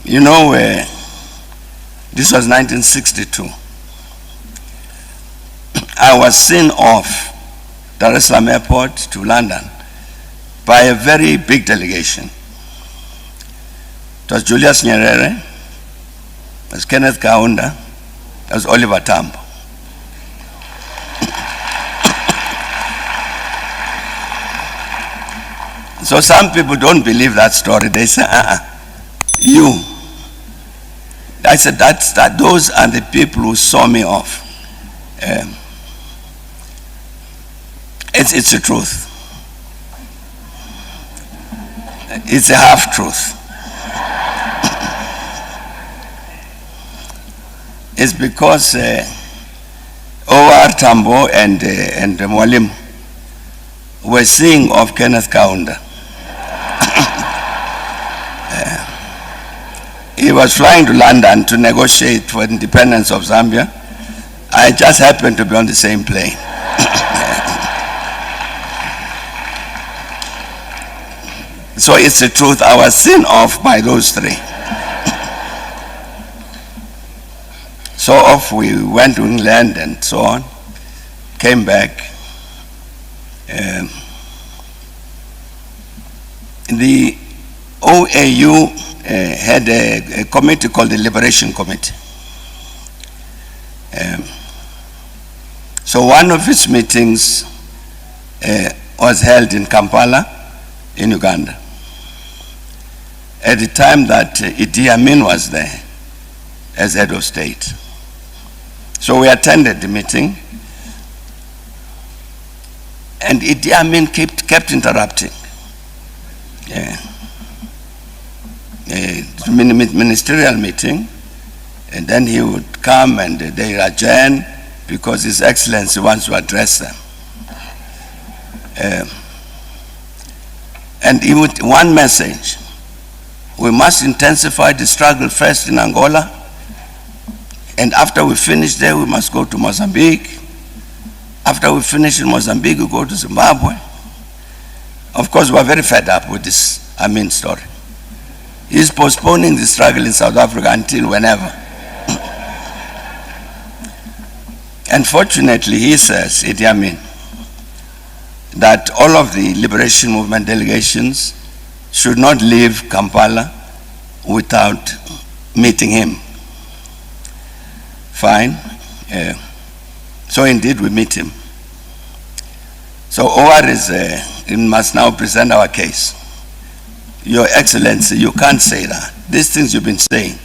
You know, this was 1962. I was seen off Dar es Salaam Airport to London by a very big delegation. It was Julius Nyerere, it was Kenneth Kaunda, it was Oliver Tambo. So some people don't believe that story. They say, you. I said, those are the people who saw me off. It's the truth. It's a half-truth. It's because O.R. Tambo and Mwalimu were seeing of Kenneth Kaunda. He was flying to London to negotiate for independence of Zambia. I just happened to be on the same plane. So it's the truth. I was seen off by those three. So off we went to England and so on, came back. The OAU had a committee called the Liberation Committee. So one of its meetings was held in Kampala, in Uganda, at the time that Idi Amin was there as head of state. So we attended the meeting, and Idi Amin kept interrupting. Ministerial meeting, and then he would come and they adjourn because His Excellency wants to address them. And he would, one message: we must intensify the struggle first in Angola, and after we finish there, we must go to Mozambique. After we finish in Mozambique, we go to Zimbabwe. Of course, we are very fed up with this Amin story. He's postponing the struggle in South Africa until whenever. Unfortunately, he says, Idi Amin, that all of the liberation movement delegations should not leave Kampala without meeting him. Fine. So indeed we meet him. So OR must now present our case. Your Excellency, you can't say that. These things you've been saying.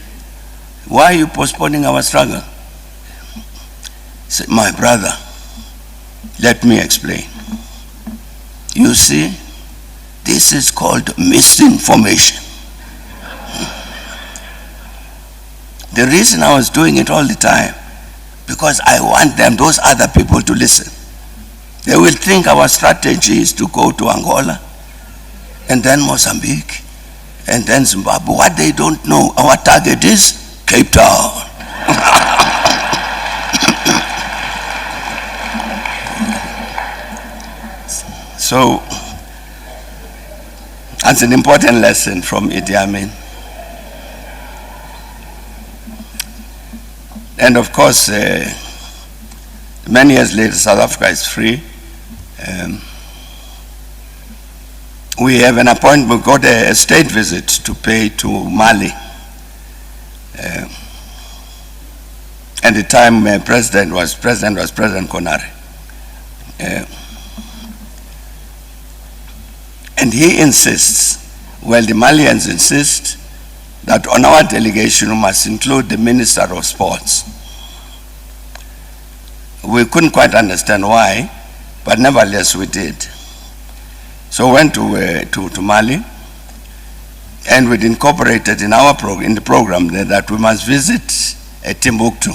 Why are you postponing our struggle? He said, my brother, let me explain. You see, this is called misinformation. The reason I was doing it all the time, because I want those other people to listen. They will think our strategy is to go to Angola, and then Mozambique, and then Zimbabwe. What they don't know, our target is Cape Town. So, that's an important lesson from Idi Amin. And of course, many years later, South Africa is free. We have an appointment, we got a state visit to pay to Mali. At the time, President was President Konare. And he insists, well, the Malians insist, that on our delegation we must include the Minister of Sports. We couldn't quite understand why, but nevertheless we did. So we went to Mali, and we incorporated in the program there that we must visit Timbuktu.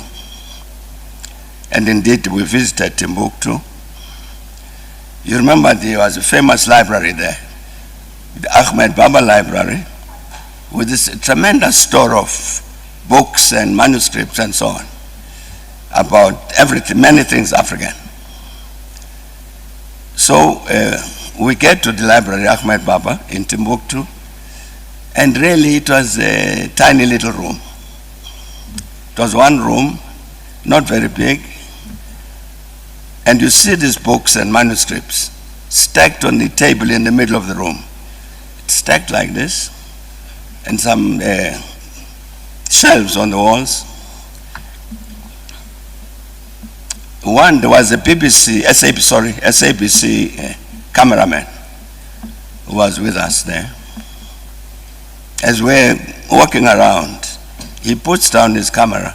And indeed we visited Timbuktu. You remember there was a famous library there, the Ahmed Baba Library, with this tremendous store of books and manuscripts and so on about everything, many things African. So we get to the library, Ahmed Baba, in Timbuktu, And really it was a tiny little room. It was one room, not very big. And you see these books and manuscripts stacked on the table in the middle of the room. It's stacked like this, and some shelves on the walls. There was a SABC cameraman who was with us there. As we're walking around, he puts down his camera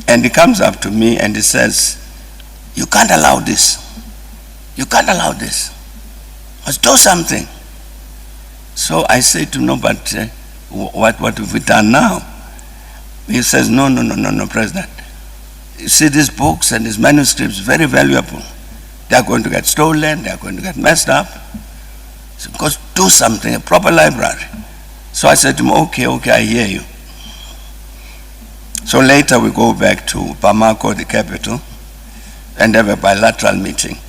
and he comes up to me and he says, "You can't allow this. You can't allow this. Let's do something." So I say to him, "No, but what have we done now?" He says, no, President. You see these books and these manuscripts, very valuable. They are going to get stolen, they are going to get messed up. So of course, do something, a proper library. So I said to him, okay, I hear you. So later we go back to Bamako, the capital, and have a bilateral meeting.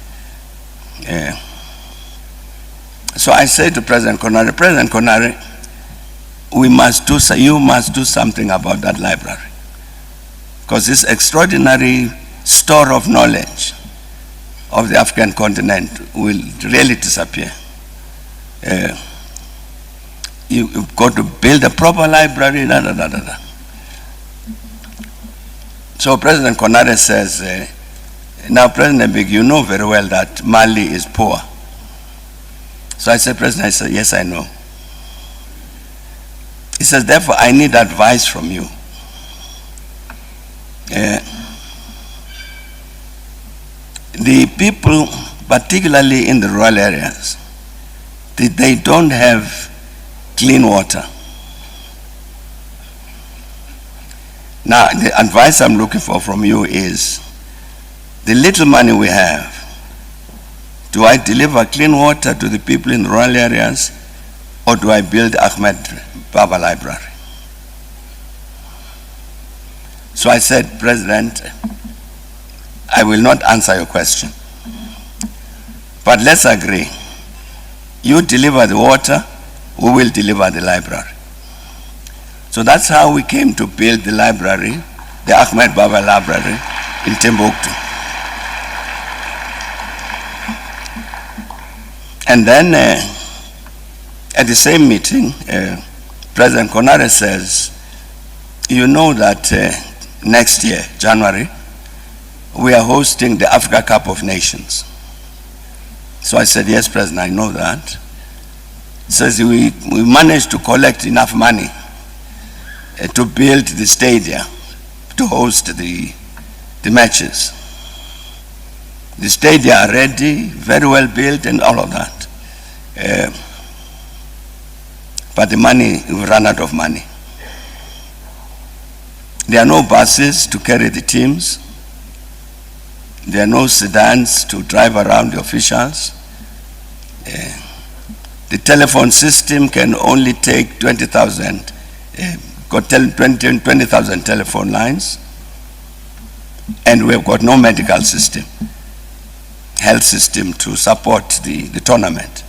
So I said to President Konare, you must do something about that library. Because this extraordinary store of knowledge of the African continent will really disappear. You've got to build a proper library, So President Konare says, now President Mbeki, you know very well that Mali is poor. So I said, President, yes, I know. He says, therefore, I need advice from you. The people, particularly in the rural areas, they don't have clean water. Now, the advice I'm looking for from you is, the little money we have, do I deliver clean water to the people in rural areas, or do I build Ahmed Baba Library? So I said, President, I will not answer your question, but let's agree. You deliver the water, we will deliver the library. So that's how we came to build the library, the Ahmed Baba Library in Timbuktu. And then at the same meeting, President Konare says, you know that next year, January, we are hosting the Africa Cup of Nations. So I said, yes, President, I know that. He says, we managed to collect enough money to build the stadia to host the matches. The stadia are ready, very well built and all of that. But the money, we've run out of money. There are no buses to carry the teams. There are no sedans to drive around the officials. The telephone system can only take 20,000 telephone lines. And we've got no medical system, health system to support the tournament.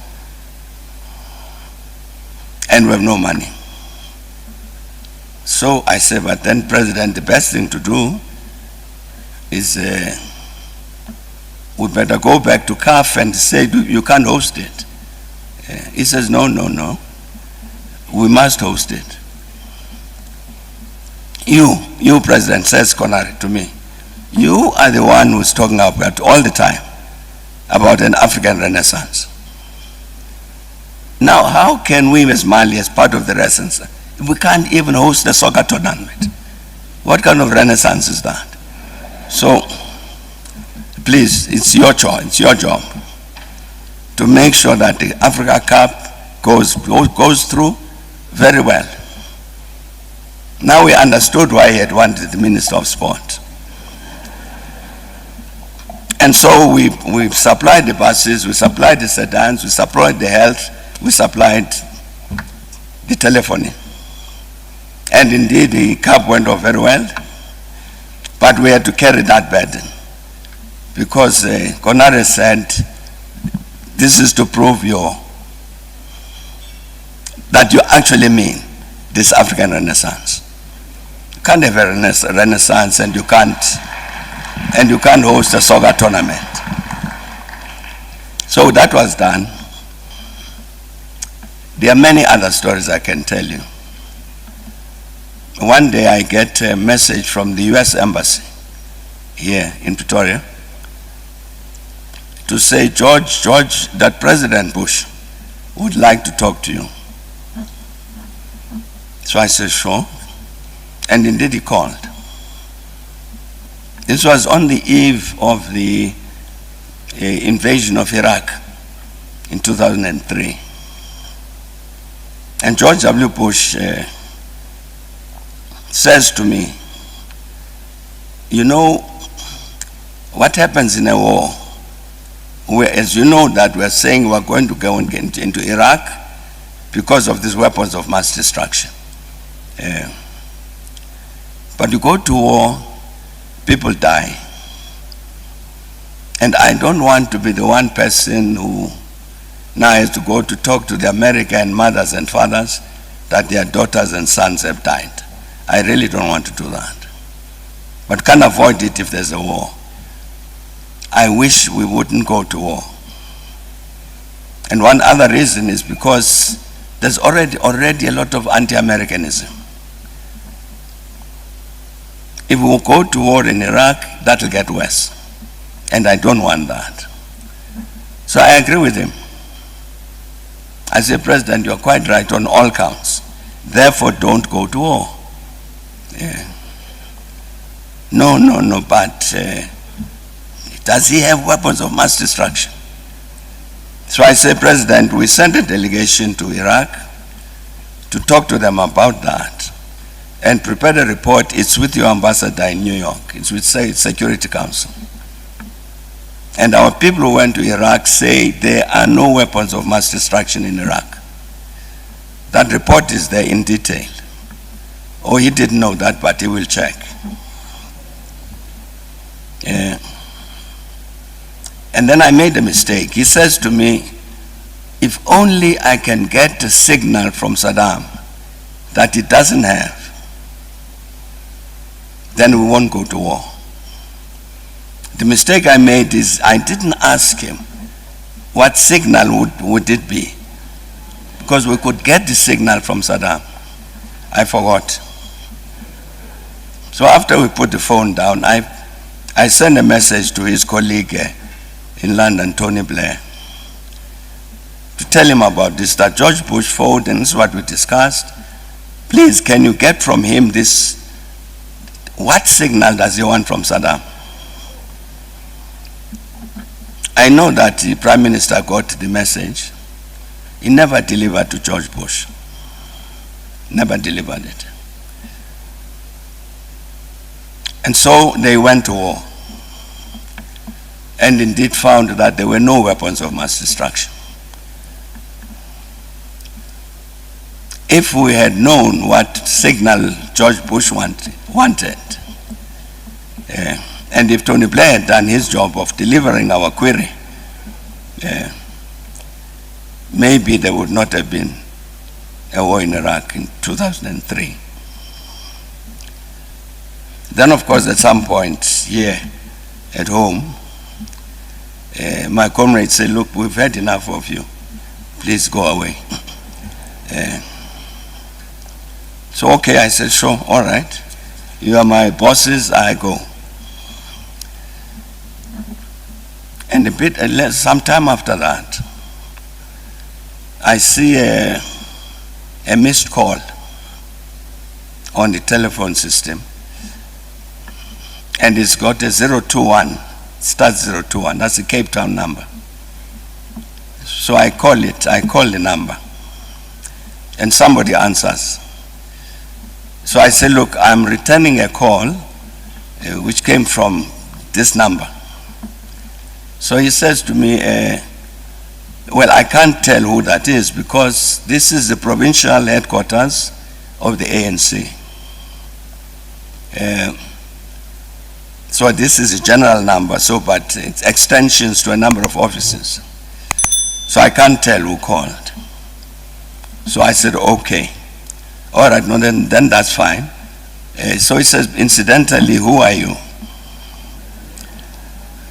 And we have no money. So I said, but then, President, the best thing to do is we better go back to CAF and say, you can't host it. He says, no, we must host it. You, President, says Konare to me, you are the one who's talking about all the time about an African Renaissance. Now, how can we as Mali, as part of the Renaissance, we can't even host a soccer tournament? What kind of Renaissance is that? So, please, it's your choice, it's your job to make sure that the Africa Cup goes through very well. Now we understood why he had wanted the Minister of Sport. And so we've supplied the buses, we supplied the sedans, we supplied the health, we supplied the telephony. And indeed, the cup went off very well, but we had to carry that burden because Konare said, this is to prove your that you actually mean this African Renaissance. You can't have a Renaissance and you can't host a soccer tournament. So that was done. There are many other stories I can tell you. One day I get a message from the US Embassy here in Pretoria to say, George, that President Bush would like to talk to you. So I said, sure. And indeed he called. This was on the eve of the invasion of Iraq in 2003. And George W. Bush says to me, you know, what happens in a war, where, as you know, that we're saying we're going to go into Iraq because of these weapons of mass destruction. But you go to war, people die. And I don't want to be the one person who now has to go to talk to the American mothers and fathers that their daughters and sons have died. I really don't want to do that. But can't avoid it if there's a war. I wish we wouldn't go to war. And one other reason is because there's already a lot of anti-Americanism. If we go to war in Iraq, that'll get worse. And I don't want that. So I agree with him. I say, President, you're quite right on all counts. Therefore, don't go to war. Yeah. No, but does he have weapons of mass destruction? So I say, President, we sent a delegation to Iraq to talk to them about that and prepare a report. It's with your ambassador in New York. It's with Security Council. And our people who went to Iraq say there are no weapons of mass destruction in Iraq. That report is there in detail. Oh, he didn't know that, but he will check. And then I made a mistake. He says to me, if only I can get a signal from Saddam that he doesn't have, then we won't go to war. The mistake I made is I didn't ask him what signal would it be, because we could get the signal from Saddam. I forgot. So after we put the phone down, I sent a message to his colleague in London, Tony Blair, to tell him about this, that George Bush phoned, and this is what we discussed. Please, can you get from him this, what signal does he want from Saddam? I know that the Prime Minister got the message. He never delivered to George Bush. Never delivered it. And so they went to war. And indeed found that there were no weapons of mass destruction. If we had known what signal George Bush wanted, and if Tony Blair had done his job of delivering our query, maybe there would not have been a war in Iraq in 2003. Then, of course, at some point here at home, my comrades said, look, we've had enough of you. Please go away. So, okay, I said, sure, all right. You are my bosses, I go. And some time after that, I see a missed call on the telephone system. And it's got a 021, starts 021, that's a Cape Town number. So I call the number, and somebody answers. So I say, look, I'm returning a call which came from this number. So he says to me, well, I can't tell who that is because this is the provincial headquarters of the ANC. So this is a general number, but it's extensions to a number of offices. So I can't tell who called. So I said, okay. All right, no, then that's fine. So he says, incidentally, who are you?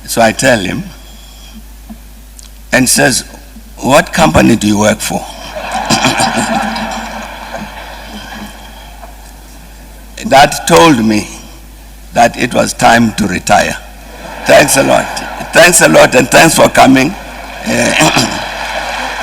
So I tell him, and says, what company do you work for? That told me that it was time to retire. Thanks a lot. Thanks a lot, and thanks for coming.